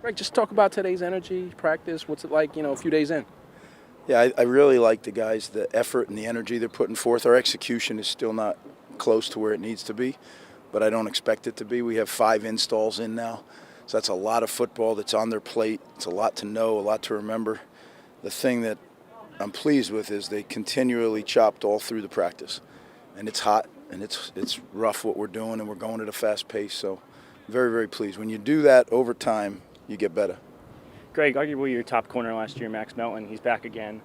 Greg, just talk about today's energy, practice. What's it like, a few days in? Yeah, I really like the guys, the effort and the energy they're putting forth. Our execution is still not close to where it needs to be, but I don't expect it to be. We have 5 installs in now, so that's a lot of football that's on their plate. It's a lot to know, a lot to remember. The thing that I'm pleased with is they continually chopped all through the practice, and it's hot and it's rough what we're doing, and we're going at a fast pace. So very, very pleased. When you do that over time, you get better. Greg, arguably your top corner last year, Max Melton, he's back again.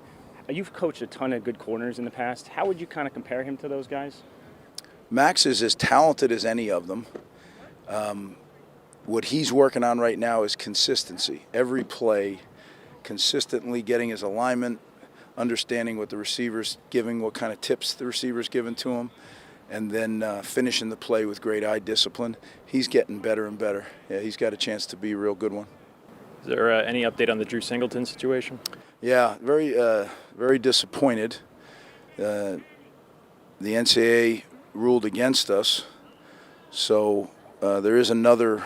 You've coached a ton of good corners in the past. How would you kind of compare him to those guys? Max is as talented as any of them. What he's working on right now is consistency. Every play, consistently getting his alignment, understanding what the receiver's giving, what kind of tips the receiver's giving to him, and then finishing the play with great eye discipline. He's getting better and better. Yeah, he's got a chance to be a real good one. Is there any update on the Drew Singleton situation? Yeah, very disappointed. The NCAA ruled against us, so there is another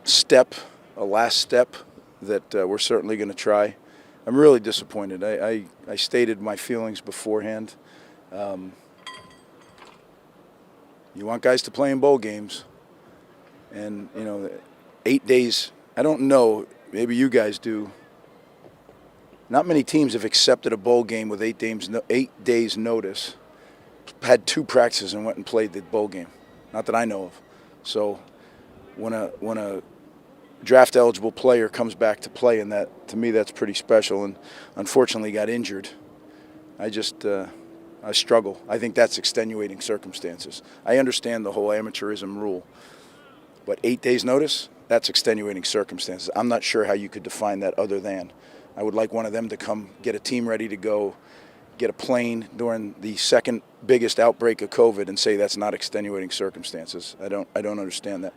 step, a last step that we're certainly going to try. I'm really disappointed. I stated my feelings beforehand. You want guys to play in bowl games, and 8 days, I don't know, maybe you guys do. Not many teams have accepted a bowl game with 8 days notice, had 2 practices and went and played the bowl game. Not that I know of. So when a draft eligible player comes back to play in that, to me that's pretty special, and unfortunately got injured. I struggle. I think that's extenuating circumstances. I understand the whole amateurism rule, but 8 days notice, that's extenuating circumstances. I'm not sure how you could define that other than. I would like one of them to come get a team ready to go, get a plane during the second biggest outbreak of COVID and say that's not extenuating circumstances. I don't understand that.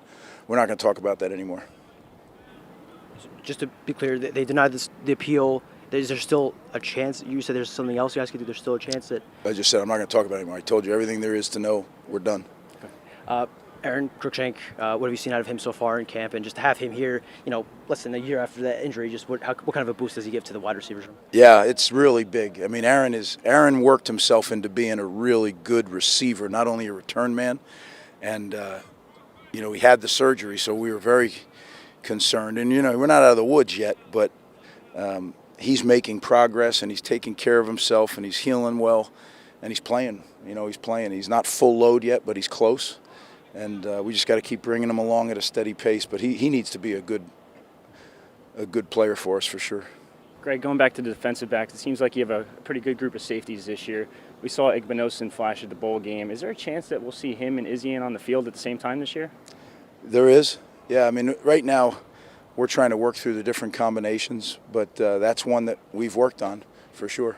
We're not going to talk about that anymore. Just to be clear, they denied the appeal. Is there still a chance? You said there's something else you guys could do. There's still a chance that. I just said I'm not going to talk about it anymore. I told you everything there is to know. We're done. Okay. Aaron Crookshank, what have you seen out of him so far in camp? And just to have him here, less than a year after that injury, just what kind of a boost does he give to the wide receivers room? Yeah, it's really big. I mean, Aaron worked himself into being a really good receiver, not only a return man, and he had the surgery, so we were very concerned. And we're not out of the woods yet, but he's making progress, and he's taking care of himself, and he's healing well, and he's playing. He's playing. He's not full load yet, but he's close. And we just got to keep bringing him along at a steady pace. But he needs to be a good player for us for sure. Greg, going back to the defensive backs, it seems like you have a pretty good group of safeties this year. We saw Igbinosun Flash at the bowl game. Is there a chance that we'll see him and Izzy on the field at the same time this year? There is. Yeah, I mean, right now we're trying to work through the different combinations, but that's one that we've worked on for sure.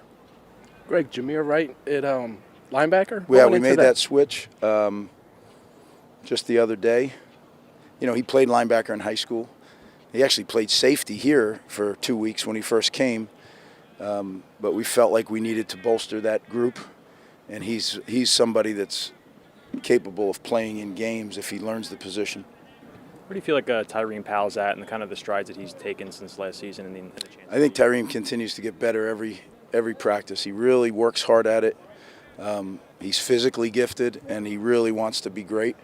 Greg, Jameer Wright at linebacker? Yeah, we made that switch. Just the other day. He played linebacker in high school. He actually played safety here for 2 weeks when he first came, but we felt like we needed to bolster that group, and he's somebody that's capable of playing in games if he learns the position. Where do you feel like Tyreem Powell's at and the kind of the strides that he's taken since last season? And the chance? I think Tyreem continues to get better every practice. He really works hard at it. He's physically gifted, and he really wants to be great.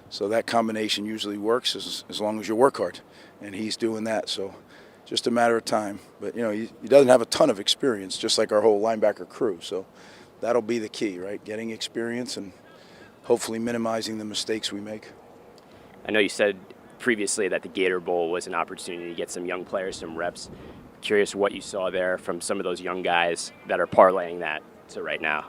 So that combination usually works as long as you work hard, and he's doing that. So just a matter of time. But, he doesn't have a ton of experience, just like our whole linebacker crew. So that'll be the key, right? Getting experience and hopefully minimizing the mistakes we make. I know you said previously that the Gator Bowl was an opportunity to get some young players some reps. Curious what you saw there from some of those young guys that are parlaying that to right now.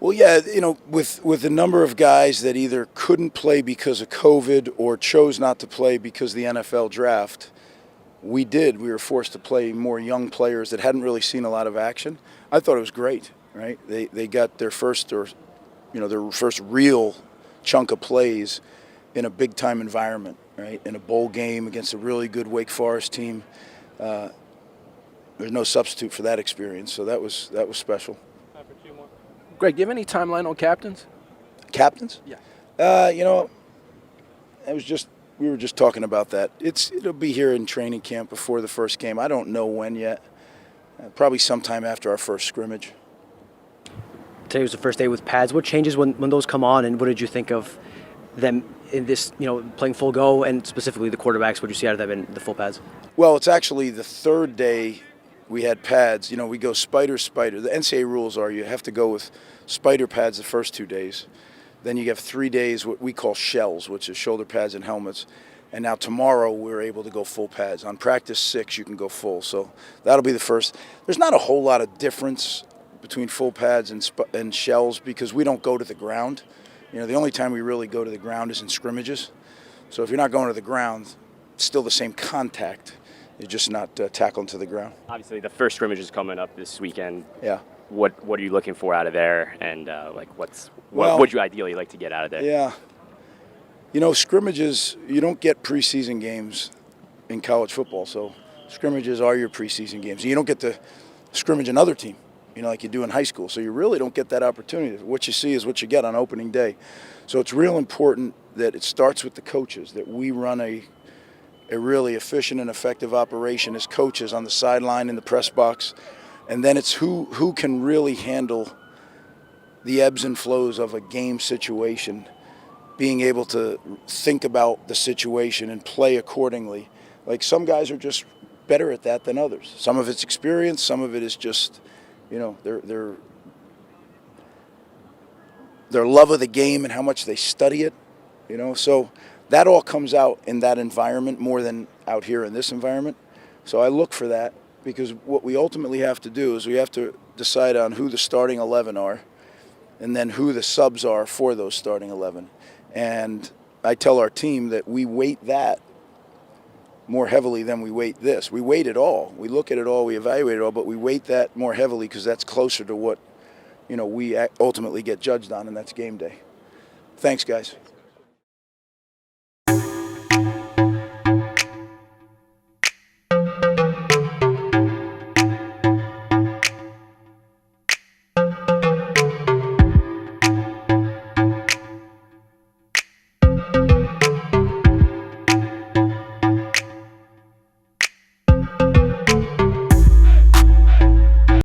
Well, yeah, with the number of guys that either couldn't play because of COVID or chose not to play because of the NFL draft, we were forced to play more young players that hadn't really seen a lot of action. I thought it was great, right? They got their first real chunk of plays in a big-time environment, right? In a bowl game against a really good Wake Forest team. There's no substitute for that experience, so that was special. Greg, do you have any timeline on captains? Captains? Yeah. It was just we were just talking about that. It'll be here in training camp before the first game. I don't know when yet. Probably sometime after our first scrimmage. Today was the first day with pads. What changes when those come on, and what did you think of them in this, playing full go, and specifically the quarterbacks? What did you see out of them in the full pads? Well, it's actually the third day we had pads. We go spider. The NCAA rules are you have to go with spider pads the first 2 days. Then you have 3 days what we call shells, which is shoulder pads and helmets. And now tomorrow we're able to go full pads. On practice 6, you can go full. So that'll be the first. There's not a whole lot of difference between full pads and shells because we don't go to the ground. The only time we really go to the ground is in scrimmages. So if you're not going to the ground, it's still the same contact. You're just not tackling to the ground. Obviously, the first scrimmage is coming up this weekend. Yeah. What are you looking for out of there, and what Well, would you ideally like to get out of there? Yeah. Scrimmages, you don't get preseason games in college football, so scrimmages are your preseason games. You don't get to scrimmage another team, like you do in high school, so you really don't get that opportunity. What you see is what you get on opening day. So it's real important that it starts with the coaches, that we run a really efficient and effective operation as coaches on the sideline in the press box, and then it's who can really handle the ebbs and flows of a game situation, being able to think about the situation and play accordingly. Like some guys are just better at that than others. Some of it's experience, some of it is just, their love of the game and how much they study it, So that all comes out in that environment more than out here in this environment. So I look for that because what we ultimately have to do is we have to decide on who the starting 11 are and then who the subs are for those starting 11. And I tell our team that we weight that more heavily than we weight this. We weight it all. We look at it all. We evaluate it all, but we weight that more heavily because that's closer to what we ultimately get judged on, and that's game day. Thanks, guys.